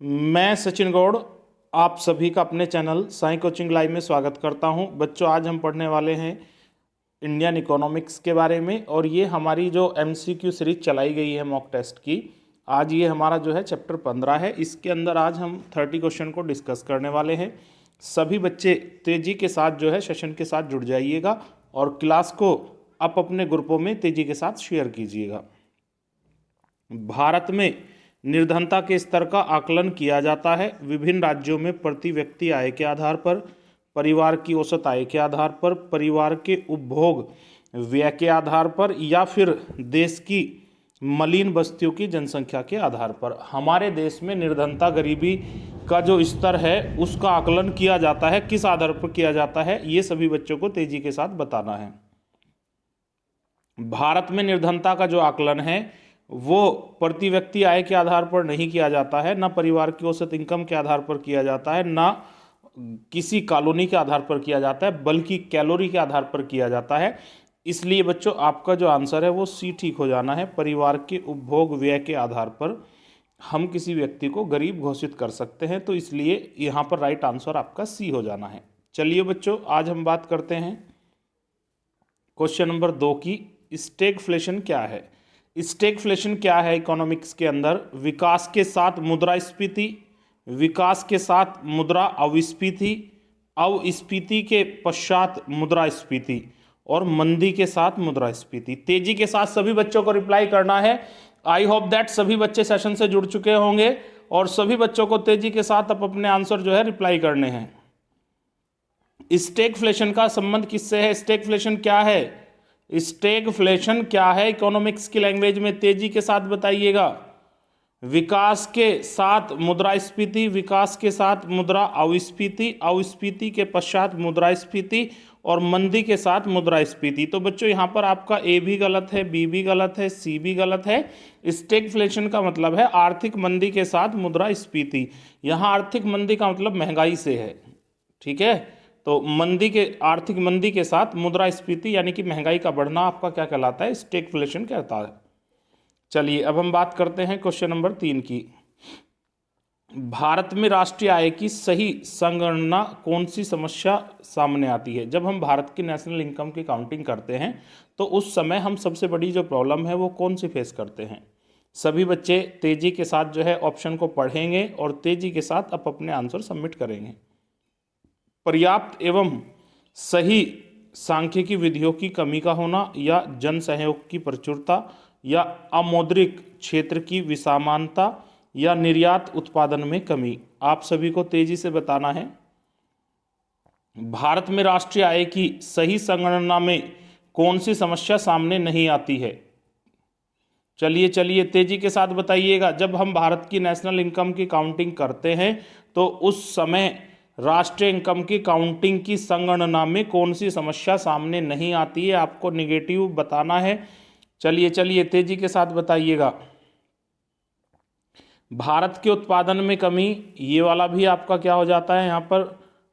मैं सचिन गौड़ आप सभी का अपने चैनल साई कोचिंग लाइव में स्वागत करता हूं। बच्चों, आज हम पढ़ने वाले हैं इंडियन इकोनॉमिक्स के बारे में और ये हमारी जो एमसीक्यू सीरीज चलाई गई है मॉक टेस्ट की, आज ये हमारा जो है चैप्टर 15 है। इसके अंदर आज हम 30 क्वेश्चन को डिस्कस करने वाले हैं। सभी बच्चे तेज़ी के साथ जो है सेशन के साथ जुड़ जाइएगा और क्लास को आप अपने ग्रुपों में तेज़ी के साथ शेयर कीजिएगा। भारत में निर्धनता के स्तर का आकलन किया जाता है। विभिन्न राज्यों में प्रति व्यक्ति आय के आधार पर, परिवार की औसत आय के आधार पर, परिवार के उपभोग व्यय के आधार पर या फिर देश की मलिन बस्तियों की जनसंख्या के आधार पर। हमारे देश में निर्धनता गरीबी का जो स्तर है उसका आकलन किया जाता है। किस आधार पर किया जाता है ये सभी बच्चों को तेजी के साथ बताना है। भारत में निर्धनता का जो आकलन है वो प्रति व्यक्ति आय के आधार पर नहीं किया जाता है, ना परिवार की औसत इनकम के आधार पर किया जाता है, ना किसी कॉलोनी के आधार पर किया जाता है, बल्कि कैलोरी के आधार पर किया जाता है। इसलिए बच्चों आपका जो आंसर है वो सी ठीक हो जाना है। परिवार के उपभोग व्यय के आधार पर हम किसी व्यक्ति को गरीब घोषित कर सकते हैं, तो इसलिए यहाँ पर राइट आंसर आपका सी हो जाना है। चलिए बच्चों, आज हम बात करते हैं क्वेश्चन नंबर 2 की। स्टैगफ्लेशन क्या है? स्टैगफ्लेशन क्या है इकोनॉमिक्स के अंदर? विकास के साथ मुद्रास्फीति, विकास के साथ मुद्रा अविस्फीति, अविस्फीति के पश्चात मुद्रास्फीति और मंदी के साथ मुद्रास्फीति। तेजी के साथ सभी बच्चों को रिप्लाई करना है। आई होप दैट सभी बच्चे सेशन से जुड़ चुके होंगे और सभी बच्चों को तेजी के साथ अपने आंसर जो है रिप्लाई करने हैं। स्टैगफ्लेशन का संबंध किससे है? स्टैगफ्लेशन क्या है? स्टैगफ्लेशन क्या है इकोनॉमिक्स की लैंग्वेज में? तेजी के साथ बताइएगा। विकास के साथ मुद्रास्फीति, विकास के साथ मुद्रा अविस्फीति, अविस्फीति के पश्चात मुद्रास्फीति और मंदी के साथ मुद्रास्फीति। तो बच्चों यहाँ पर आपका ए भी गलत है, बी भी गलत है, सी भी गलत है। स्टैगफ्लेशन का मतलब है आर्थिक मंदी के साथ मुद्रास्फीति। यहाँ आर्थिक मंदी का मतलब महंगाई से है, ठीक है। तो मंदी के, आर्थिक मंदी के साथ मुद्रास्फीति यानी कि महंगाई का बढ़ना आपका क्या कहलाता है? स्टैगफ्लेशन कहता है। चलिए अब हम बात करते हैं क्वेश्चन नंबर 3 की। भारत में राष्ट्रीय आय की सही संगणना कौन सी समस्या सामने आती है? जब हम भारत की नेशनल इनकम की काउंटिंग करते हैं तो उस समय हम सबसे बड़ी जो प्रॉब्लम है वो कौन सी फेस करते हैं? सभी बच्चे तेजी के साथ जो है ऑप्शन को पढ़ेंगे और तेजी के साथ आप अपने आंसर सबमिट करेंगे। पर्याप्त एवं सही सांख्यिकी विधियों की कमी का होना, या जन सहयोग की प्रचुरता, या अमौद्रिक क्षेत्र की विषमानता, या निर्यात उत्पादन में कमी। आप सभी को तेजी से बताना है। भारत में राष्ट्रीय आय की सही संगणना में कौन सी समस्या सामने नहीं आती है? चलिए तेजी के साथ बताइएगा। जब हम भारत की नेशनल इनकम की काउंटिंग करते हैं तो उस समय राष्ट्रीय इनकम की काउंटिंग की संगणना में कौन सी समस्या सामने नहीं आती है? आपको निगेटिव बताना है। चलिए तेजी के साथ बताइएगा। भारत के उत्पादन में कमी, ये वाला भी आपका क्या हो जाता है? यहाँ पर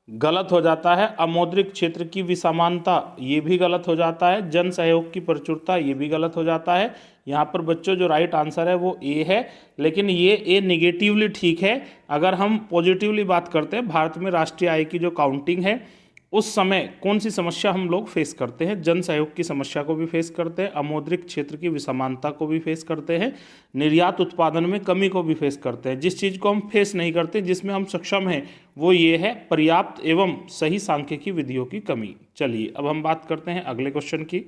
गलत हो जाता है। अमौद्रिक क्षेत्र की विषमानता, ये भी गलत हो जाता है। जन सहयोग की प्रचुरता, ये भी गलत हो जाता है। यहाँ पर बच्चों जो राइट आंसर है वो ए है, लेकिन ये ए निगेटिवली ठीक है। अगर हम पॉजिटिवली बात करते हैं, भारत में राष्ट्रीय आय की जो काउंटिंग है उस समय कौन सी समस्या हम लोग फेस करते हैं? जन सहयोग की समस्या को भी फेस करते हैं, अमौद्रिक क्षेत्र की विषमानता को भी फेस करते हैं, निर्यात उत्पादन में कमी को भी फेस करते हैं। जिस चीज़ को हम फेस नहीं करते, जिसमें हम सक्षम हैं, वो ये है पर्याप्त एवं सही सांख्यिकी विधियों की कमी। चलिए अब हम बात करते हैं अगले क्वेश्चन की।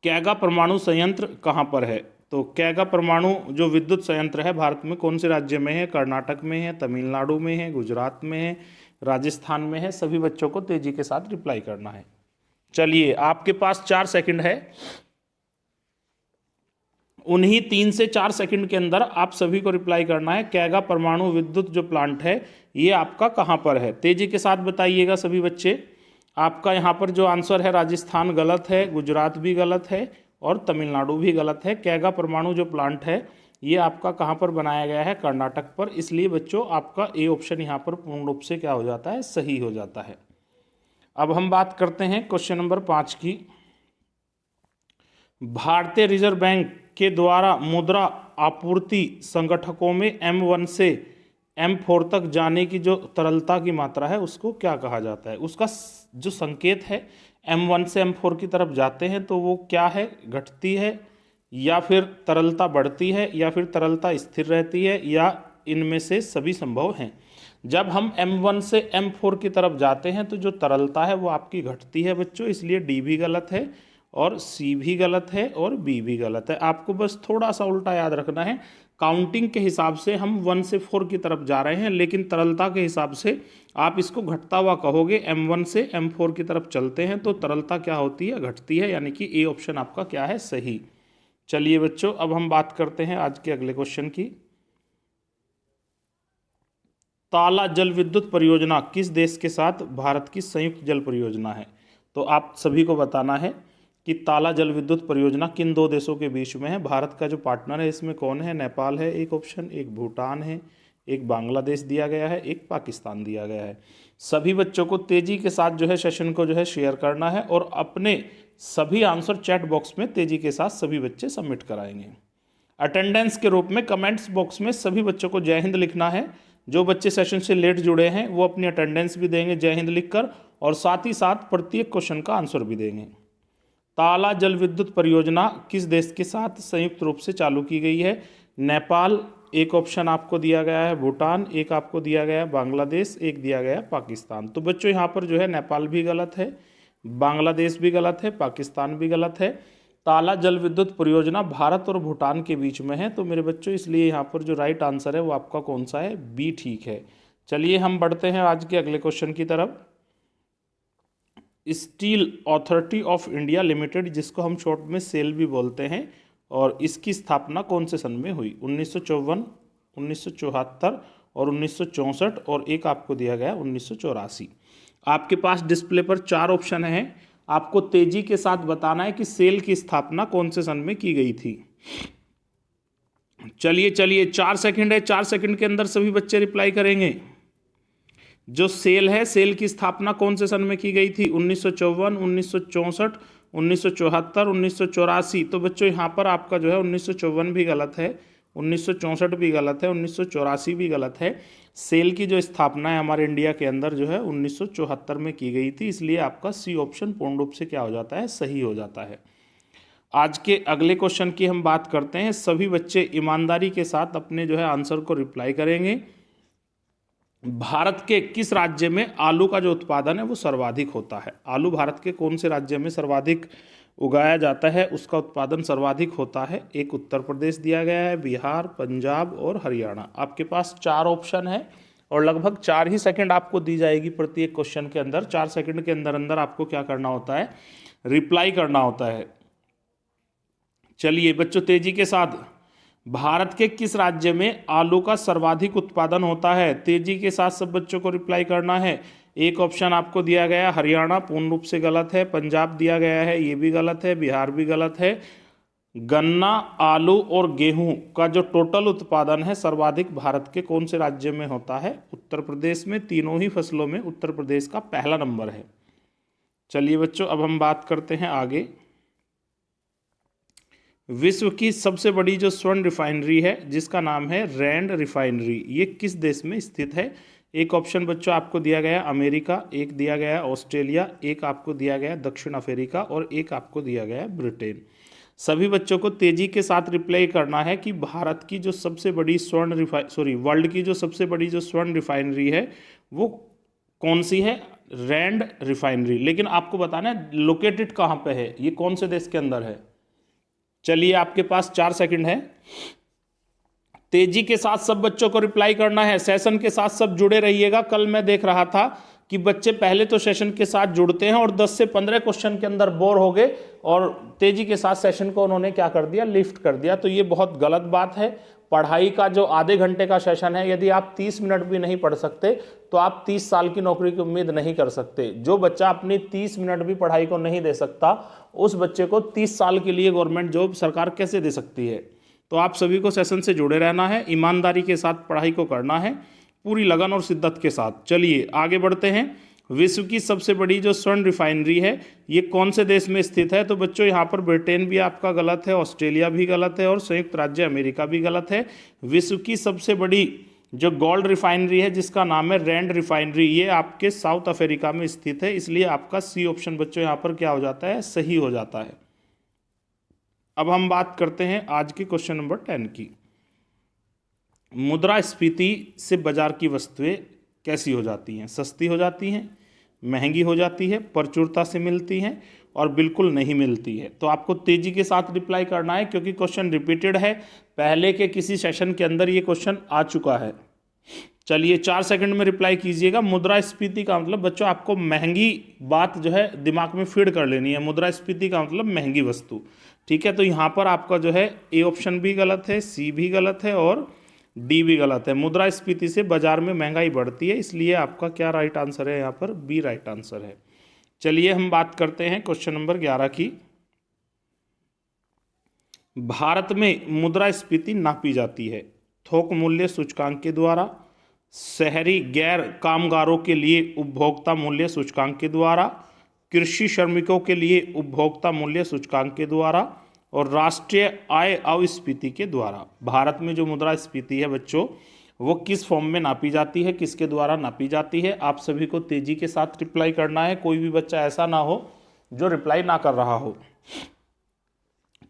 कैगा परमाणु संयंत्र कहाँ पर है? तो कैगा परमाणु जो विद्युत संयंत्र है भारत में कौन से राज्य में है? कर्नाटक में है, तमिलनाडु में है, गुजरात में है, राजस्थान में है। सभी बच्चों को तेजी के साथ रिप्लाई करना है। चलिए आपके पास 4 सेकंड है। उन्हीं 3 से 4 सेकंड के अंदर आप सभी को रिप्लाई करना है। कैगा परमाणु विद्युत जो प्लांट है ये आपका कहाँ पर है? तेजी के साथ बताइएगा सभी बच्चे। आपका यहाँ पर जो आंसर है राजस्थान गलत है, गुजरात भी गलत है और तमिलनाडु भी गलत है। कैगा परमाणु जो प्लांट है ये आपका कहाँ पर बनाया गया है? कर्नाटक पर। इसलिए बच्चों आपका ए ऑप्शन यहाँ पर पूर्ण रूप से क्या हो जाता है? सही हो जाता है। अब हम बात करते हैं क्वेश्चन नंबर 5 की। भारतीय रिजर्व बैंक के द्वारा मुद्रा आपूर्ति संगठकों में M1 से M4 तक जाने की जो तरलता की मात्रा है उसको क्या कहा जाता है? उसका जो संकेत है M1 से M4 की तरफ जाते हैं तो वो क्या है? घटती है, या फिर तरलता बढ़ती है, या फिर तरलता स्थिर रहती है, या इनमें से सभी संभव हैं। जब हम M1 से M4 की तरफ जाते हैं तो जो तरलता है वो आपकी घटती है बच्चों, इसलिए डी भी गलत है और सी भी गलत है और बी भी गलत है। आपको बस थोड़ा सा उल्टा याद रखना है, काउंटिंग के हिसाब से हम 1 से 4 की तरफ जा रहे हैं, लेकिन तरलता के हिसाब से आप इसको घटता हुआ कहोगे। M1 से M4 की तरफ चलते हैं तो तरलता क्या होती है? घटती है, यानी कि ए ऑप्शन आपका क्या है? सही। चलिए बच्चों, अब हम बात करते हैं आज के अगले क्वेश्चन की। ताला जल विद्युत परियोजना किस देश के साथ भारत की संयुक्त जल परियोजना है? तो आप सभी को बताना है कि ताला जल विद्युत परियोजना किन दो देशों के बीच में है। भारत का जो पार्टनर है इसमें कौन है? नेपाल है एक ऑप्शन, एक भूटान है, एक बांग्लादेश दिया गया है, एक पाकिस्तान दिया गया है। सभी बच्चों को तेजी के साथ जो है सेशन को जो है शेयर करना है और अपने सभी आंसर चैट बॉक्स में तेजी के साथ सभी बच्चे सबमिट कराएंगे। अटेंडेंस के रूप में कमेंट्स बॉक्स में सभी बच्चों को जय हिंद लिखना है। जो बच्चे सेशन से लेट जुड़े हैं वो अपनी अटेंडेंस भी देंगे जय हिंद लिखकर, और साथ ही साथ प्रत्येक क्वेश्चन का आंसर भी देंगे। ताला जल विद्युत परियोजना किस देश के साथ संयुक्त रूप से चालू की गई है? नेपाल एक ऑप्शन आपको दिया गया है, भूटान एक आपको दिया गया है, बांग्लादेश एक दिया गया है, पाकिस्तान। तो बच्चों यहाँ पर जो है नेपाल भी गलत है, बांग्लादेश भी गलत है, पाकिस्तान भी गलत है। ताला जल विद्युत परियोजना भारत और भूटान के बीच में है, तो मेरे बच्चों इसलिए यहाँ पर जो राइट आंसर है वो आपका कौन सा है? बी ठीक है। चलिए हम बढ़ते हैं आज के अगले क्वेश्चन की तरफ। Steel authority of India limited, जिसको हम शॉर्ट में सेल भी बोलते हैं, और इसकी स्थापना कौन से सन में हुई? 1954, 1974 और 1964, और एक आपको दिया गया 1984। आपके पास डिस्प्ले पर 4 ऑप्शन हैं, आपको तेजी के साथ बताना है कि सेल की स्थापना कौन से सन में की गई थी। चलिए 4 सेकंड है, 4 सेकंड के अंदर सभी बच्चे रिप्लाई करेंगे। जो सेल है, सेल की स्थापना कौन से सन में की गई थी? 1954, 1964, 1974, 1984। तो बच्चों यहाँ पर आपका जो है 1954 भी गलत है, 1964 भी गलत है, 1984 भी गलत है। सेल की जो स्थापना है हमारे इंडिया के अंदर जो है 1974 में की गई थी, इसलिए आपका सी ऑप्शन पूर्ण रूप से क्या हो जाता है? सही हो जाता है। आज के अगले क्वेश्चन की हम बात करते हैं। सभी बच्चे ईमानदारी के साथ अपने जो है आंसर को रिप्लाई करेंगे। भारत के किस राज्य में आलू का जो उत्पादन है वो सर्वाधिक होता है? आलू भारत के कौन से राज्य में सर्वाधिक उगाया जाता है, उसका उत्पादन सर्वाधिक होता है? एक उत्तर प्रदेश दिया गया है, बिहार, पंजाब और हरियाणा। आपके पास 4 ऑप्शन है और लगभग 4 ही सेकंड आपको दी जाएगी प्रत्येक क्वेश्चन के अंदर। 4 सेकंड के अंदर अंदर आपको क्या करना होता है? रिप्लाई करना होता है। चलिए बच्चों तेजी के साथ, भारत के किस राज्य में आलू का सर्वाधिक उत्पादन होता है? तेजी के साथ सब बच्चों को रिप्लाई करना है। एक ऑप्शन आपको दिया गया हरियाणा, पूर्ण रूप से गलत है। पंजाब दिया गया है, ये भी गलत है। बिहार भी गलत है। गन्ना, आलू और गेहूं का जो टोटल उत्पादन है सर्वाधिक भारत के कौन से राज्य में होता है? उत्तर प्रदेश में। तीनों ही फसलों में उत्तर प्रदेश का पहला नंबर है। चलिए बच्चों अब हम बात करते हैं आगे। विश्व की सबसे बड़ी जो स्वर्ण रिफाइनरी है जिसका नाम है रैंड रिफाइनरी, ये किस देश में स्थित है? एक ऑप्शन बच्चों आपको दिया गया अमेरिका, एक दिया गया ऑस्ट्रेलिया, एक आपको दिया गया दक्षिण अफ्रीका और एक आपको दिया गया ब्रिटेन। सभी बच्चों को तेजी के साथ रिप्लाई करना है कि भारत की जो सबसे बड़ी वर्ल्ड की जो सबसे बड़ी जो स्वर्ण रिफाइनरी है वो कौन सी है? Rand refinery. लेकिन आपको बताना है लोकेटेड कहाँ पे है, ये कौन से देश के अंदर है। चलिए आपके पास 4 सेकंड है। तेजी के साथ सब बच्चों को रिप्लाई करना है। सेशन के साथ सब जुड़े रहिएगा। कल मैं देख रहा था कि बच्चे पहले तो सेशन के साथ जुड़ते हैं और 10 से 15 क्वेश्चन के अंदर बोर हो गए और तेजी के साथ सेशन को उन्होंने क्या कर दिया? लिफ्ट कर दिया। तो ये बहुत गलत बात है। पढ़ाई का जो आधे घंटे का सेशन है, यदि आप 30 मिनट भी नहीं पढ़ सकते तो आप 30 साल की नौकरी की उम्मीद नहीं कर सकते। जो बच्चा अपनी 30 मिनट भी पढ़ाई को नहीं दे सकता, उस बच्चे को 30 साल के लिए गवर्नमेंट जॉब सरकार कैसे दे सकती है? तो आप सभी को सेशन से जुड़े रहना है, ईमानदारी के साथ पढ़ाई को करना है, पूरी लगन और शिद्दत के साथ। चलिए आगे बढ़ते हैं। विश्व की सबसे बड़ी जो स्वर्ण रिफाइनरी है ये कौन से देश में स्थित है? तो बच्चों यहाँ पर ब्रिटेन भी आपका गलत है, ऑस्ट्रेलिया भी गलत है और संयुक्त राज्य अमेरिका भी गलत है। विश्व की सबसे बड़ी जो गोल्ड रिफाइनरी है जिसका नाम है रैंड रिफाइनरी, ये आपके साउथ अफ्रीका में स्थित है, इसलिए आपका सी ऑप्शन बच्चों यहाँ पर क्या हो जाता है? सही हो जाता है। अब हम बात करते हैं आज के क्वेश्चन नंबर 10 की। मुद्रास्फीति से बाजार की वस्तुएं कैसी हो जाती हैं? सस्ती हो जाती हैं, महंगी हो जाती है, प्रचुरता से मिलती हैं और बिल्कुल नहीं मिलती है। तो आपको तेजी के साथ रिप्लाई करना है क्योंकि क्वेश्चन रिपीटेड है, पहले के किसी सेशन के अंदर ये क्वेश्चन आ चुका है। चलिए 4 सेकंड में रिप्लाई कीजिएगा। मुद्रास्फीति का मतलब बच्चों आपको महंगी बात जो है दिमाग में फीड कर लेनी है। मुद्रास्फीति का मतलब महंगी वस्तु, ठीक है। तो यहाँ पर आपका जो है ए ऑप्शन भी गलत है, सी भी गलत है और डी भी गलत है। मुद्रास्फीति से बाजार में महंगाई बढ़ती है, इसलिए आपका क्या राइट आंसर है? यहाँ पर बी राइट आंसर है। चलिए हम बात करते हैं क्वेश्चन नंबर 11 की। भारत में मुद्रास्फीति नापी जाती है थोक मूल्य सूचकांक के द्वारा, शहरी गैर कामगारों के लिए उपभोक्ता मूल्य सूचकांक के द्वारा, कृषि श्रमिकों के लिए उपभोक्ता मूल्य सूचकांक के द्वारा और राष्ट्रीय आय अस्फीति के द्वारा। भारत में जो मुद्रास्फीति है बच्चों वो किस फॉर्म में नापी जाती है, किसके द्वारा नापी जाती है? आप सभी को तेजी के साथ रिप्लाई करना है, कोई भी बच्चा ऐसा ना हो जो रिप्लाई ना कर रहा हो।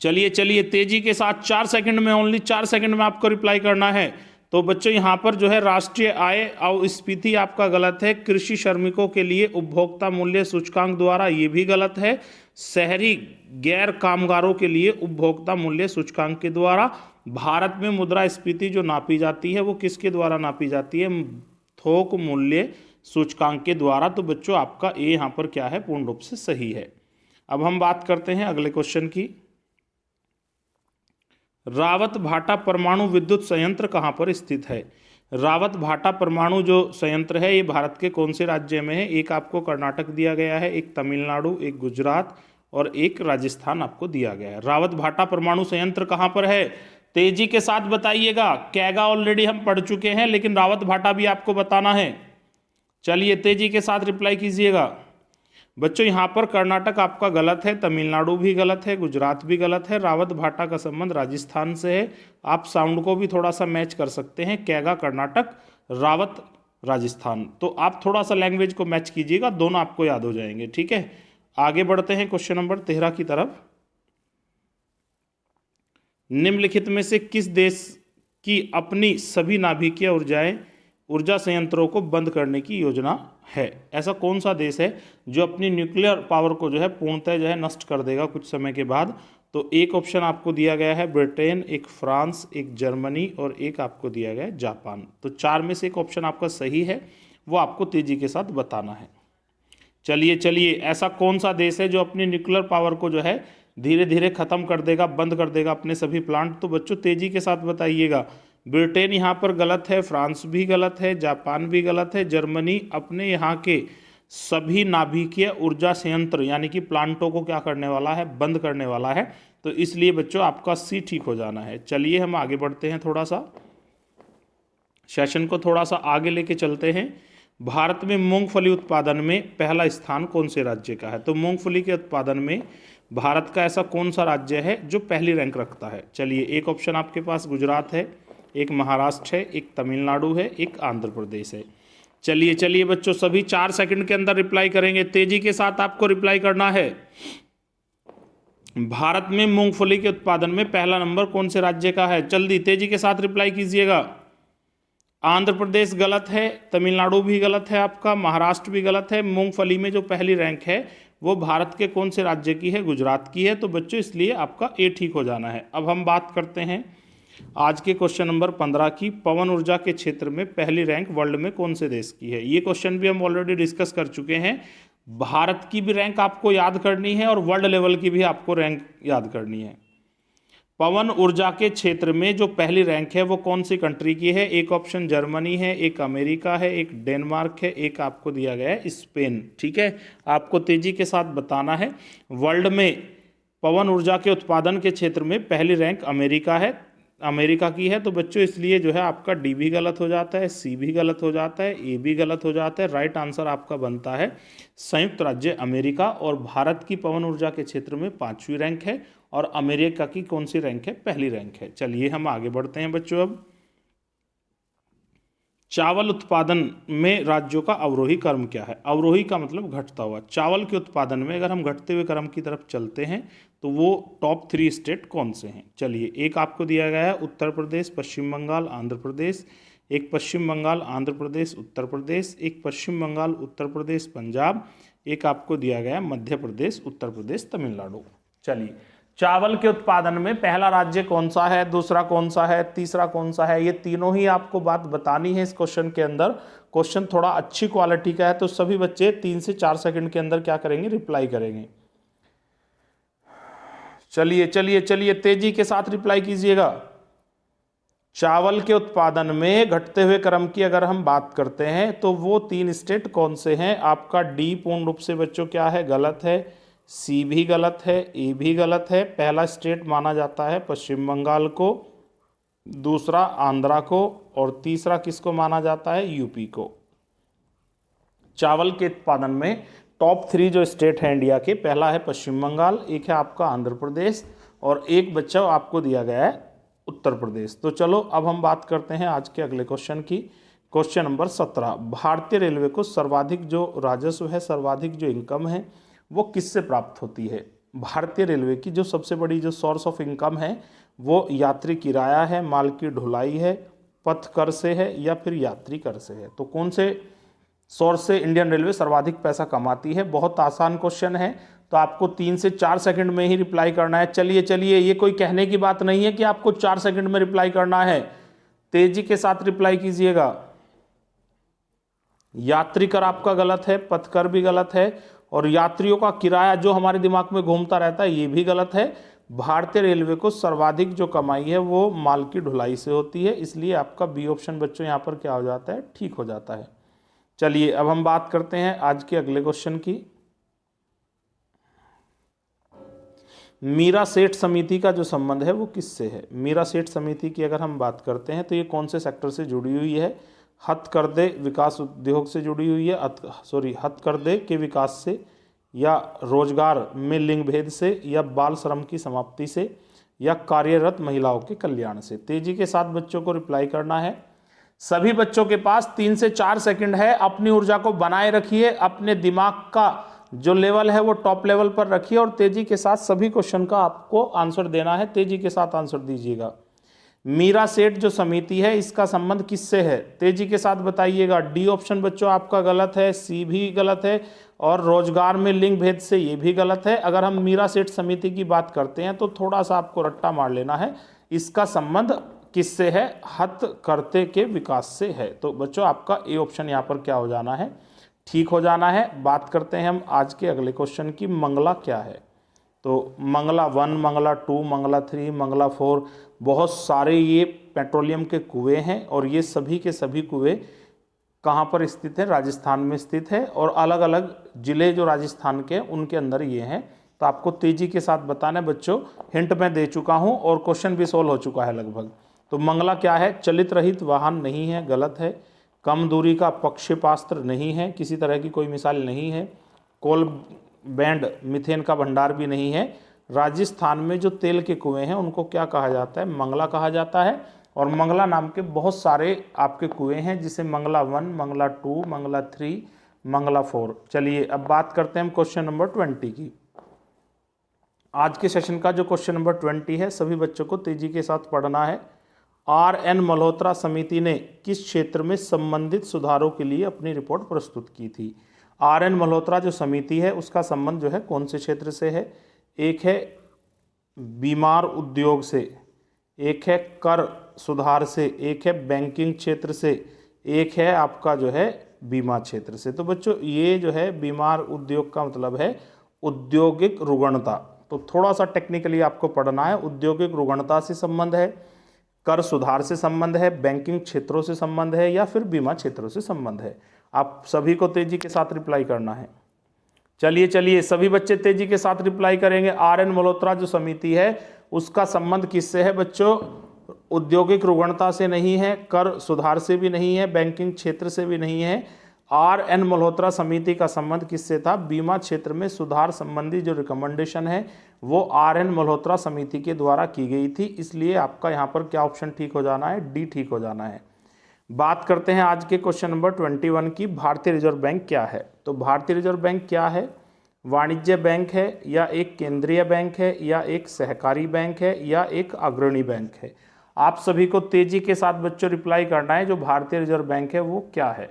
चलिए चलिए तेजी के साथ 4 सेकंड में, ओनली 4 सेकंड में आपको रिप्लाई करना है। तो बच्चों यहाँ पर जो है राष्ट्रीय आय अस्फीति आपका गलत है, कृषि श्रमिकों के लिए उपभोक्ता मूल्य सूचकांक द्वारा ये भी गलत है, शहरी गैर कामगारों के लिए उपभोक्ता मूल्य सूचकांक के द्वारा। भारत में मुद्रास्फीति जो नापी जाती है वो किसके द्वारा नापी जाती है? थोक मूल्य सूचकांक के द्वारा। तो बच्चों आपका ए यहाँ पर क्या है? पूर्ण रूप से सही है। अब हम बात करते हैं अगले क्वेश्चन की। रावत भाटा परमाणु विद्युत संयंत्र कहाँ पर स्थित है? रावत भाटा परमाणु जो संयंत्र है ये भारत के कौन से राज्य में है? एक आपको कर्नाटक दिया गया है, एक तमिलनाडु, एक गुजरात और एक राजस्थान आपको दिया गया है। रावत भाटा परमाणु संयंत्र कहाँ पर है? तेजी के साथ बताइएगा। कैगा ऑलरेडी हम पढ़ चुके हैं, लेकिन रावत भाटा भी आपको बताना है। चलिए तेजी के साथ रिप्लाई कीजिएगा। बच्चों यहाँ पर कर्नाटक आपका गलत है, तमिलनाडु भी गलत है, गुजरात भी गलत है। रावत भाटा का संबंध राजस्थान से है। आप साउंड को भी थोड़ा सा मैच कर सकते हैं, कैगा कर्नाटक, रावत राजस्थान। तो आप थोड़ा सा लैंग्वेज को मैच कीजिएगा, दोनों आपको याद हो जाएंगे, ठीक है। आगे बढ़ते हैं क्वेश्चन नंबर 13 की तरफ। निम्नलिखित में से किस देश की अपनी सभी नाभिकीय ऊर्जा संयंत्रों को बंद करने की योजना है? ऐसा कौन सा देश है जो अपनी न्यूक्लियर पावर को जो है पूर्णतः जो है नष्ट कर देगा कुछ समय के बाद? तो एक ऑप्शन आपको दिया गया है ब्रिटेन, एक फ्रांस, एक जर्मनी और एक आपको दिया गया है जापान। तो 4 में से एक ऑप्शन आपका सही है, वो आपको तेजी के साथ बताना है। चलिए चलिए ऐसा कौन सा देश है जो अपनी न्यूक्लियर पावर को जो है धीरे धीरे खत्म कर देगा, बंद कर देगा अपने सभी प्लांट? तो बच्चों तेजी के साथ बताइएगा। ब्रिटेन यहाँ पर गलत है, फ्रांस भी गलत है, जापान भी गलत है, जर्मनी अपने यहाँ के सभी नाभिकीय ऊर्जा संयंत्र यानी कि प्लांटों को क्या करने वाला है? बंद करने वाला है। तो इसलिए बच्चों आपका सी ठीक हो जाना है। चलिए हम आगे बढ़ते हैं, थोड़ा सा सेशन को थोड़ा सा आगे लेके चलते हैं। भारत में मूंगफली उत्पादन में पहला स्थान कौन से राज्य का है? तो मूंगफली के उत्पादन में भारत का ऐसा कौन सा राज्य है जो पहली रैंक रखता है? चलिए एक ऑप्शन आपके पास गुजरात है, एक महाराष्ट्र है, एक तमिलनाडु है, एक आंध्र प्रदेश है। चलिए चलिए बच्चों सभी 4 सेकंड के अंदर रिप्लाई करेंगे, तेजी के साथ आपको रिप्लाई करना है। भारत में मूंगफली के उत्पादन में पहला नंबर कौन से राज्य का है? जल्दी तेजी के साथ रिप्लाई कीजिएगा। आंध्र प्रदेश गलत है, तमिलनाडु भी गलत है आपका, महाराष्ट्र भी गलत है। मूंगफली में जो पहली रैंक है वो भारत के कौन से राज्य की है? गुजरात की है। तो बच्चों इसलिए आपका ए ठीक हो जाना है। अब हम बात करते हैं आज के क्वेश्चन नंबर 15 की। पवन ऊर्जा के क्षेत्र में पहली रैंक वर्ल्ड में कौन से देश की है? ये क्वेश्चन भी हम ऑलरेडी डिस्कस कर चुके हैं। भारत की भी रैंक आपको याद करनी है और वर्ल्ड लेवल की भी आपको रैंक याद करनी है। पवन ऊर्जा के क्षेत्र में जो पहली रैंक है वो कौन सी कंट्री की है? एक ऑप्शन जर्मनी है, एक अमेरिका है, एक डेनमार्क है, एक आपको दिया गया है स्पेन। ठीक है, आपको तेजी के साथ बताना है। वर्ल्ड में पवन ऊर्जा के उत्पादन के क्षेत्र में पहली रैंक अमेरिका है, अमेरिका की है, तो बच्चों इसलिए जो है आपका डी भी गलत हो जाता है, सी भी गलत हो जाता है, ए भी गलत हो जाता है। राइट आंसर आपका बनता है संयुक्त राज्य अमेरिका। और भारत की पवन ऊर्जा के क्षेत्र में 5वीं रैंक है और अमेरिका की कौन सी रैंक है? पहली रैंक है। चलिए हम आगे बढ़ते हैं बच्चों। अब चावल उत्पादन में राज्यों का अवरोही क्रम क्या है? अवरोही का मतलब घटता हुआ। चावल के उत्पादन में अगर हम घटते हुए क्रम की तरफ चलते हैं तो वो टॉप 3 स्टेट कौन से हैं? चलिए, एक आपको दिया गया है उत्तर प्रदेश, पश्चिम बंगाल, आंध्र प्रदेश। एक पश्चिम बंगाल, आंध्र प्रदेश, उत्तर प्रदेश। एक पश्चिम बंगाल, उत्तर प्रदेश, पंजाब। एक आपको दिया गया है मध्य प्रदेश, उत्तर प्रदेश, तमिलनाडु। चलिए, चावल के उत्पादन में पहला राज्य कौन सा है, दूसरा कौन सा है, तीसरा कौन सा है? ये तीनों ही आपको बात बतानी है इस क्वेश्चन के अंदर। क्वेश्चन थोड़ा अच्छी क्वालिटी का है, तो सभी बच्चे 3 से 4 सेकंड के अंदर क्या करेंगे? रिप्लाई करेंगे। चलिए चलिए चलिए, तेजी के साथ रिप्लाई कीजिएगा। चावल के उत्पादन में घटते हुए क्रम की अगर हम बात करते हैं तो वो 3 स्टेट कौन से हैं? आपका डी पूर्ण रूप से बच्चों क्या है? गलत है। सी भी गलत है, ए भी गलत है। पहला स्टेट माना जाता है पश्चिम बंगाल को, दूसरा आंध्रा को, और तीसरा किसको माना जाता है? यूपी को। चावल के उत्पादन में टॉप 3 जो स्टेट हैं इंडिया के, पहला है पश्चिम बंगाल, एक है आपका आंध्र प्रदेश, और एक बच्चा आपको दिया गया है उत्तर प्रदेश। तो चलो अब हम बात करते हैं आज के अगले क्वेश्चन की। क्वेश्चन नंबर 17, भारतीय रेलवे को सर्वाधिक जो राजस्व है, सर्वाधिक जो इनकम है, वो किससे प्राप्त होती है? भारतीय रेलवे की जो सबसे बड़ी जो सोर्स ऑफ इनकम है वो यात्री किराया है, माल की ढुलाई है, पथ कर से है, या फिर यात्री कर से है? तो कौन से सोर्स से इंडियन रेलवे सर्वाधिक पैसा कमाती है? बहुत आसान क्वेश्चन है, तो आपको 3 से 4 सेकंड में ही रिप्लाई करना है। चलिए चलिए, ये कोई कहने की बात नहीं है कि आपको 4 सेकंड में रिप्लाई करना है, तेजी के साथ रिप्लाई कीजिएगा। यात्री कर आपका गलत है, पथ कर भी गलत है, और यात्रियों का किराया जो हमारे दिमाग में घूमता रहता है ये भी गलत है। भारतीय रेलवे को सर्वाधिक जो कमाई है वो माल की ढुलाई से होती है, इसलिए आपका बी ऑप्शन बच्चों यहाँ पर क्या हो जाता है? ठीक हो जाता है। चलिए अब हम बात करते हैं आज के अगले क्वेश्चन की। मीरा सेठ समिति का जो संबंध है वो किससे है? मीरा सेठ समिति की अगर हम बात करते हैं तो ये कौन से सेक्टर से जुड़ी हुई है? हथकरघे विकास उद्योग से जुड़ी हुई है, हथकरघे के विकास से, या रोजगार में लिंग भेद से, या बाल श्रम की समाप्ति से, या कार्यरत महिलाओं के कल्याण से? तेजी के साथ बच्चों को रिप्लाई करना है। सभी बच्चों के पास 3 से 4 सेकंड है, अपनी ऊर्जा को बनाए रखिए, अपने दिमाग का जो लेवल है वो टॉप लेवल पर रखिए, और तेजी के साथ सभी क्वेश्चन का आपको आंसर देना है। तेजी के साथ आंसर दीजिएगा। मीरा सेठ जो समिति है इसका संबंध किससे है? तेजी के साथ बताइएगा। डी ऑप्शन बच्चों आपका गलत है, सी भी गलत है, और रोजगार में लिंग भेद से ये भी गलत है। अगर हम मीरा सेठ समिति की बात करते हैं तो थोड़ा सा आपको रट्टा मार लेना है, इसका संबंध किससे है? हथकरघे के विकास से है। तो बच्चों आपका ए ऑप्शन यहाँ पर क्या हो जाना है? ठीक हो जाना है। बात करते हैं हम आज के अगले क्वेश्चन की। मंगला क्या है? तो मंगला 1, मंगला 2, मंगला 3, मंगला 4, बहुत सारे ये पेट्रोलियम के कुएं हैं, और ये सभी के सभी कुएं कहाँ पर स्थित है? राजस्थान में स्थित है, और अलग अलग जिले जो राजस्थान के उनके अंदर ये हैं। तो आपको तेजी के साथ बताना है बच्चों। हिंट मैं दे चुका हूँ और क्वेश्चन भी सोल्व हो चुका है लगभग। तो मंगला क्या है? चलित रहित वाहन नहीं है, गलत है। कम दूरी का प्रक्षेपास्त्र नहीं है, किसी तरह की कोई मिसाइल नहीं है। कोल बैंड मीथेन का भंडार भी नहीं है। राजस्थान में जो तेल के कुएं हैं उनको क्या कहा जाता है? मंगला कहा जाता है। और मंगला नाम के बहुत सारे आपके कुएं हैं, जिसे मंगला 1, मंगला 2, मंगला 3, मंगला 4। चलिए अब बात करते हैं हम क्वेश्चन नंबर 20 की। आज के सेशन का जो क्वेश्चन नंबर 20 है, सभी बच्चों को तेजी के साथ पढ़ना है। RN मल्होत्रा समिति ने किस क्षेत्र में संबंधित सुधारों के लिए अपनी रिपोर्ट प्रस्तुत की थी? RN मल्होत्रा जो समिति है उसका संबंध जो है कौन से क्षेत्र से है? एक है बीमार उद्योग से, एक है कर सुधार से, एक है बैंकिंग क्षेत्र से, एक है आपका जो है बीमा क्षेत्र से। तो बच्चों ये जो है बीमार उद्योग का मतलब है औद्योगिक रुग्णता। तो थोड़ा सा टेक्निकली आपको पढ़ना है। औद्योगिक रुग्णता से संबंध है, कर सुधार से संबंध है, बैंकिंग क्षेत्रों से संबंध है, या फिर बीमा क्षेत्रों से संबंध है? आप सभी को तेजी के साथ रिप्लाई करना है। चलिए चलिए, सभी बच्चे तेजी के साथ रिप्लाई करेंगे। RN मल्होत्रा जो समिति है उसका संबंध किससे है बच्चों? औद्योगिक रुग्णता से नहीं है, कर सुधार से भी नहीं है, बैंकिंग क्षेत्र से भी नहीं है। RN मल्होत्रा समिति का संबंध किससे था? बीमा क्षेत्र में सुधार संबंधी जो रिकमेंडेशन है वो RN मल्होत्रा समिति के द्वारा की गई थी, इसलिए आपका यहाँ पर क्या ऑप्शन ठीक हो जाना है? डी ठीक हो जाना है। बात करते हैं आज के क्वेश्चन नंबर 21 की, भारतीय रिजर्व बैंक क्या है? तो भारतीय रिजर्व बैंक क्या है? वाणिज्य बैंक है, या एक केंद्रीय बैंक है, या एक सहकारी बैंक है, या एक अग्रणी बैंक है? आप सभी को तेजी के साथ बच्चों रिप्लाई करना है, जो भारतीय रिजर्व बैंक है वो क्या है?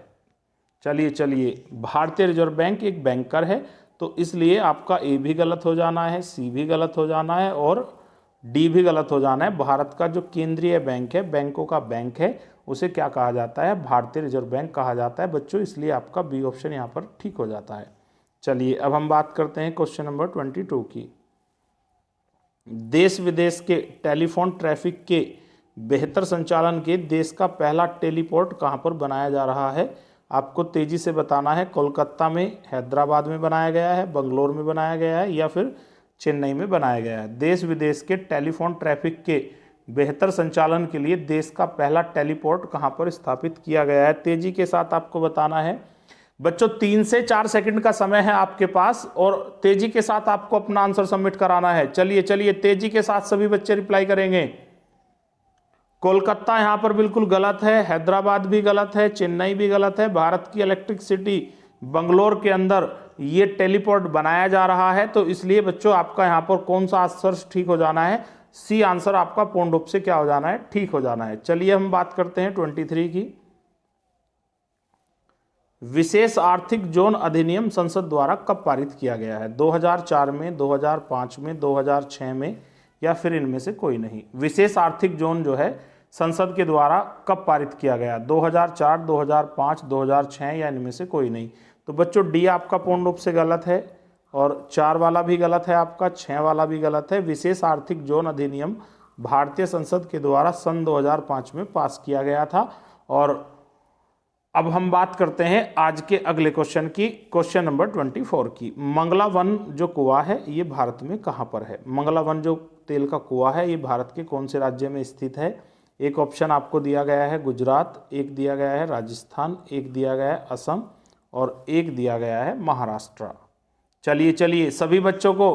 चलिए, भारतीय रिजर्व बैंक एक बैंकर है, तो इसलिए आपका ए भी गलत हो जाना है, सी भी गलत हो जाना है और डी भी गलत हो जाना है। भारत का जो केंद्रीय बैंक है, बैंकों का बैंक है, उसे क्या कहा जाता है? भारतीय रिजर्व बैंक कहा जाता है बच्चों, इसलिए आपका बी ऑप्शन यहाँ पर ठीक हो जाता है। चलिए अब हम बात करते हैं क्वेश्चन नंबर 22 की। देश विदेश के टेलीफोन ट्रैफिक के बेहतर संचालन के देश का पहला टेलीपोर्ट कहाँ पर बनाया जा रहा है? आपको तेजी से बताना है। कोलकाता में, हैदराबाद में बनाया गया है, बंगलोर में बनाया गया है, या फिर चेन्नई में बनाया गया है? देश विदेश के टेलीफोन ट्रैफिक के बेहतर संचालन के लिए देश का पहला टेलीपोर्ट कहाँ पर स्थापित किया गया है? तेजी के साथ आपको बताना है बच्चों। 3 से 4 सेकंड का समय है आपके पास और तेजी के साथ आपको अपना आंसर सबमिट कराना है। चलिए तेजी के साथ सभी बच्चे रिप्लाई करेंगे। कोलकाता यहां पर बिल्कुल गलत है, हैदराबाद भी गलत है, चेन्नई भी गलत है। भारत की इलेक्ट्रिक सिटी बंगलोर के अंदर ये टेलीपोर्ट बनाया जा रहा है, तो इसलिए बच्चों आपका यहां पर कौन सा आंसर ठीक हो जाना है? सी आंसर आपका पूर्ण रूप से क्या हो जाना है? ठीक हो जाना है। चलिए हम बात करते हैं 23 की। विशेष आर्थिक जोन अधिनियम संसद द्वारा कब पारित किया गया है? 2004 में, 2005 में, 2006 में, या फिर इनमें से कोई नहीं? विशेष आर्थिक जोन जो है संसद के द्वारा कब पारित किया गया? 2004, 2005, 2006, या इनमें से कोई नहीं? तो बच्चों डी आपका पूर्ण रूप से गलत है और 4 वाला भी गलत है आपका, 6 वाला भी गलत है। विशेष आर्थिक जोन अधिनियम भारतीय संसद के द्वारा सन 2005 में पास किया गया था। और अब हम बात करते हैं आज के अगले क्वेश्चन की, क्वेश्चन नंबर 24 की। मंगला वन जो कुआं है ये भारत में कहाँ पर है? मंगला वन जो तेल का कुआं है ये भारत के कौन से राज्य में स्थित है? एक ऑप्शन आपको दिया गया है गुजरात, एक दिया गया है राजस्थान, एक दिया गया है असम और एक दिया गया है महाराष्ट्र। चलिए सभी बच्चों को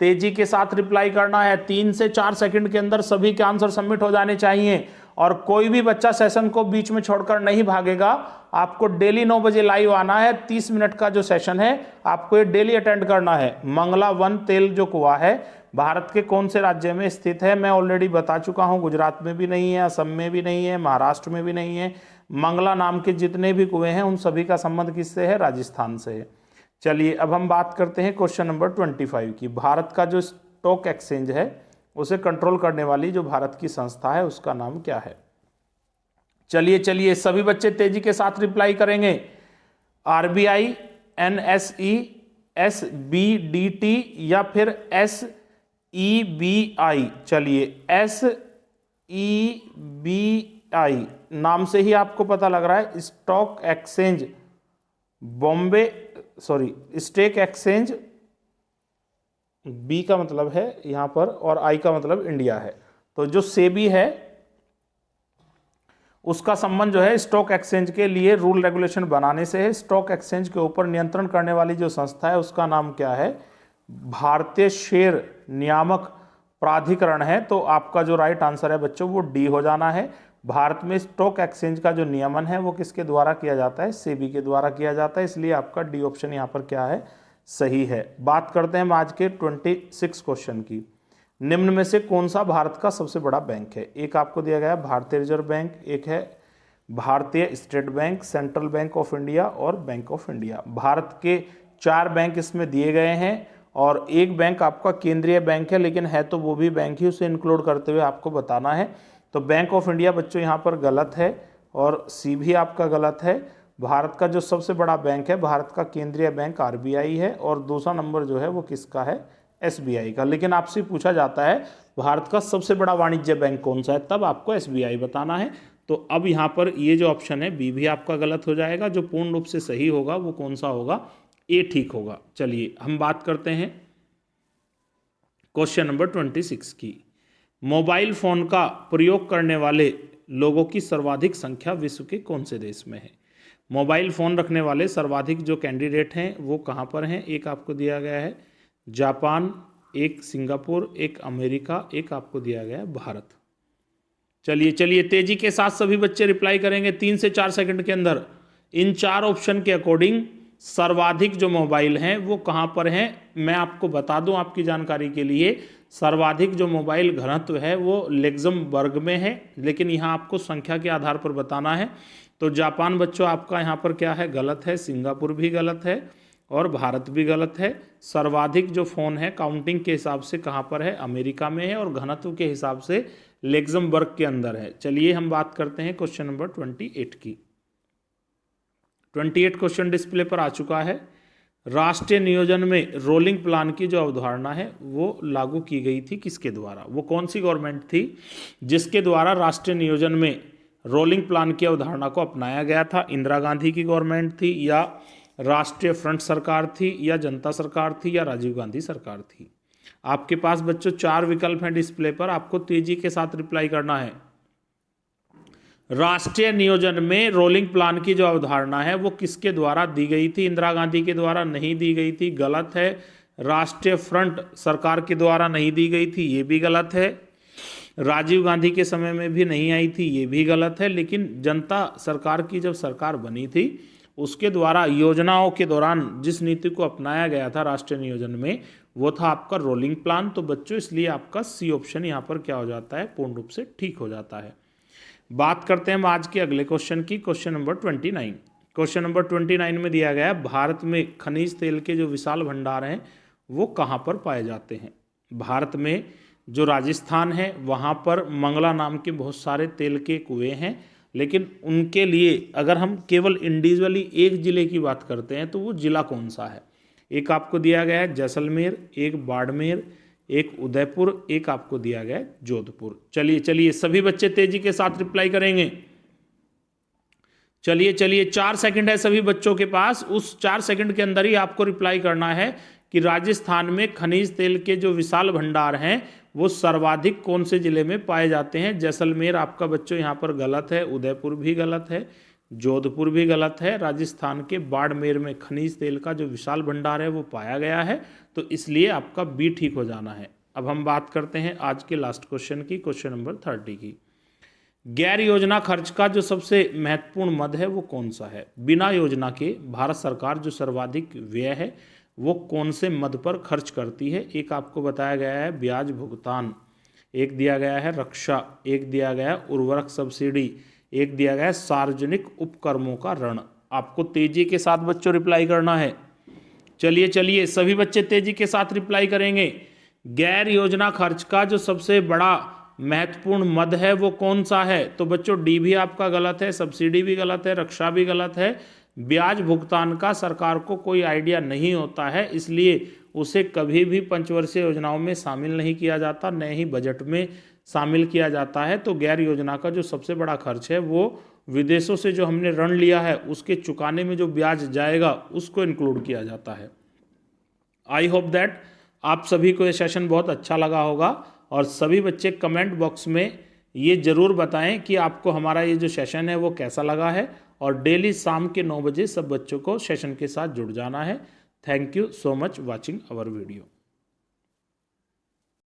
तेजी के साथ रिप्लाई करना है। 3 से 4 सेकंड के अंदर सभी के आंसर सबमिट हो जाने चाहिए और कोई भी बच्चा सेशन को बीच में छोड़कर नहीं भागेगा। आपको डेली 9 बजे लाइव आना है। 30 मिनट का जो सेशन है आपको ये डेली अटेंड करना है। मंगला वन तेल जो कुआं है भारत के कौन से राज्य में स्थित है? मैं ऑलरेडी बता चुका हूं, गुजरात में भी नहीं है, असम में भी नहीं है, महाराष्ट्र में भी नहीं है। मंगला नाम के जितने भी कुएं हैं उन सभी का संबंध किससे है? राजस्थान से है। चलिए अब हम बात करते हैं क्वेश्चन नंबर 25 की। भारत का जो स्टॉक एक्सचेंज है उसे कंट्रोल करने वाली जो भारत की संस्था है उसका नाम क्या है? चलिए सभी बच्चे तेजी के साथ रिप्लाई करेंगे। RBI, NSE, SBDT या फिर SEBI? चलिए SEBI नाम से ही आपको पता लग रहा है stock exchange stake exchange. B का मतलब है यहां पर और आई का मतलब इंडिया है। तो जो सेबी है उसका संबंध जो है स्टॉक एक्सचेंज के लिए रूल रेगुलेशन बनाने से है। स्टॉक एक्सचेंज के ऊपर नियंत्रण करने वाली जो संस्था है उसका नाम क्या है? भारतीय शेयर नियामक प्राधिकरण है। तो आपका जो राइट आंसर है बच्चों वो डी हो जाना है। भारत में स्टॉक एक्सचेंज का जो नियमन है वो किसके द्वारा किया जाता है? सेबी के द्वारा किया जाता है, इसलिए आपका डी ऑप्शन यहाँ पर क्या है? सही है। बात करते हैं हम आज के 26 क्वेश्चन की। निम्न में से कौन सा भारत का सबसे बड़ा बैंक है? एक आपको दिया गया है भारतीय रिजर्व बैंक, एक है भारतीय state bank, central bank of India और बैंक ऑफ इंडिया। भारत के 4 बैंक इसमें दिए गए हैं और एक बैंक आपका केंद्रीय बैंक है, लेकिन है तो वो भी बैंक ही, उसे इंक्लूड करते हुए आपको बताना है। तो बैंक ऑफ इंडिया बच्चों यहाँ पर गलत है और सी भी आपका गलत है। भारत का जो सबसे बड़ा बैंक है भारत का केंद्रीय बैंक RBI है और दूसरा नंबर जो है वो किसका है? SBI का। लेकिन आपसे पूछा जाता है भारत का सबसे बड़ा वाणिज्य बैंक कौन सा है, तब आपको SBI बताना है। तो अब यहाँ पर ये जो ऑप्शन है बी भी आपका गलत हो जाएगा। जो पूर्ण रूप से सही होगा वो कौन सा होगा? ए ठीक होगा। चलिए हम बात करते हैं क्वेश्चन नंबर 26 की। मोबाइल फ़ोन का प्रयोग करने वाले लोगों की सर्वाधिक संख्या विश्व के कौन से देश में है? मोबाइल फ़ोन रखने वाले सर्वाधिक जो कैंडिडेट हैं वो कहाँ पर हैं? एक आपको दिया गया है जापान, एक सिंगापुर, एक अमेरिका, एक आपको दिया गया है भारत। चलिए चलिए तेजी के साथ सभी बच्चे रिप्लाई करेंगे 3 से 4 सेकंड के अंदर। इन 4 ऑप्शन के अकॉर्डिंग सर्वाधिक जो मोबाइल हैं वो कहाँ पर हैं? मैं आपको बता दूं आपकी जानकारी के लिए, सर्वाधिक जो मोबाइल घनत्व है वो लग्जमबर्ग में है, लेकिन यहाँ आपको संख्या के आधार पर बताना है। तो जापान बच्चों आपका यहाँ पर क्या है? गलत है। सिंगापुर भी गलत है और भारत भी गलत है। सर्वाधिक जो फ़ोन है काउंटिंग के हिसाब से कहाँ पर है? अमेरिका में है और घनत्व के हिसाब से लग्जमबर्ग के अंदर है। चलिए हम बात करते हैं क्वेश्चन नंबर 28 की। 28 क्वेश्चन डिस्प्ले पर आ चुका है। राष्ट्रीय नियोजन में रोलिंग प्लान की जो अवधारणा है वो लागू की गई थी किसके द्वारा? वो कौन सी गवर्नमेंट थी जिसके द्वारा राष्ट्रीय नियोजन में रोलिंग प्लान की अवधारणा को अपनाया गया था? इंदिरा गांधी की गवर्नमेंट थी या राष्ट्रीय फ्रंट सरकार थी या जनता सरकार थी या राजीव गांधी सरकार थी? आपके पास बच्चों 4 विकल्प हैं डिस्प्ले पर, आपको तेजी के साथ रिप्लाई करना है। राष्ट्रीय नियोजन में रोलिंग प्लान की जो अवधारणा है वो किसके द्वारा दी गई थी? इंदिरा गांधी के द्वारा नहीं दी गई थी, गलत है। राष्ट्रीय फ्रंट सरकार के द्वारा नहीं दी गई थी, ये भी गलत है। राजीव गांधी के समय में भी नहीं आई थी, ये भी गलत है। लेकिन जनता सरकार की जब सरकार बनी थी उसके द्वारा योजनाओं के दौरान जिस नीति को अपनाया गया था राष्ट्रीय नियोजन में वो था आपका रोलिंग प्लान। तो बच्चों इसलिए आपका सी ऑप्शन यहाँ पर क्या हो जाता है? पूर्ण रूप से ठीक हो जाता है। बात करते हैं हम आज के अगले क्वेश्चन की, क्वेश्चन नंबर 29। क्वेश्चन नंबर 29 में दिया गया है भारत में खनिज तेल के जो विशाल भंडार हैं वो कहाँ पर पाए जाते हैं? भारत में जो राजस्थान है वहाँ पर मंगला नाम के बहुत सारे तेल के कुएँ हैं, लेकिन उनके लिए अगर हम केवल इंडिविजुअली एक ज़िले की बात करते हैं तो वो ज़िला कौन सा है? एक आपको दिया गया है जैसलमेर, एक बाड़मेर, एक उदयपुर, एक आपको दिया गया है जोधपुर। चलिए चलिए सभी बच्चे तेजी के साथ रिप्लाई करेंगे। चलिए चलिए 4 सेकंड है सभी बच्चों के पास, उस 4 सेकंड के अंदर ही आपको रिप्लाई करना है कि राजस्थान में खनिज तेल के जो विशाल भंडार हैं वो सर्वाधिक कौन से जिले में पाए जाते हैं? जैसलमेर आपका बच्चों यहाँ पर गलत है, उदयपुर भी गलत है, जोधपुर भी गलत है। राजस्थान के बाड़मेर में खनिज तेल का जो विशाल भंडार है वो पाया गया है, तो इसलिए आपका बी ठीक हो जाना है। अब हम बात करते हैं आज के लास्ट क्वेश्चन की, क्वेश्चन नंबर 30 की। गैर योजना खर्च का जो सबसे महत्वपूर्ण मद है वो कौन सा है? बिना योजना के भारत सरकार जो सर्वाधिक व्यय है वो कौन से मद पर खर्च करती है? एक आपको बताया गया है ब्याज भुगतान, एक दिया गया है रक्षा, एक दिया गया है उर्वरक सब्सिडी, एक दिया गया है सार्वजनिक उपक्रमों का ऋण। आपको तेजी के साथ बच्चों रिप्लाई करना है। चलिए चलिए सभी बच्चे तेजी के साथ रिप्लाई करेंगे। गैर योजना खर्च का जो सबसे बड़ा महत्वपूर्ण मद है वो कौन सा है? तो बच्चों डी भी आपका गलत है, सब्सिडी भी गलत है, रक्षा भी गलत है। ब्याज भुगतान का सरकार को कोई आइडिया नहीं होता है, इसलिए उसे कभी भी पंचवर्षीय योजनाओं में शामिल नहीं किया जाता, न ही बजट में शामिल किया जाता है। तो गैर योजना का जो सबसे बड़ा खर्च है वो विदेशों से जो हमने ऋण लिया है उसके चुकाने में जो ब्याज जाएगा उसको इंक्लूड किया जाता है। आई होप दैट आप सभी को ये सेशन बहुत अच्छा लगा होगा और सभी बच्चे कमेंट बॉक्स में ये ज़रूर बताएं कि आपको हमारा ये जो सेशन है वो कैसा लगा है, और डेली शाम के 9 बजे सब बच्चों को सेशन के साथ जुड़ जाना है। Thank you so much watching our video.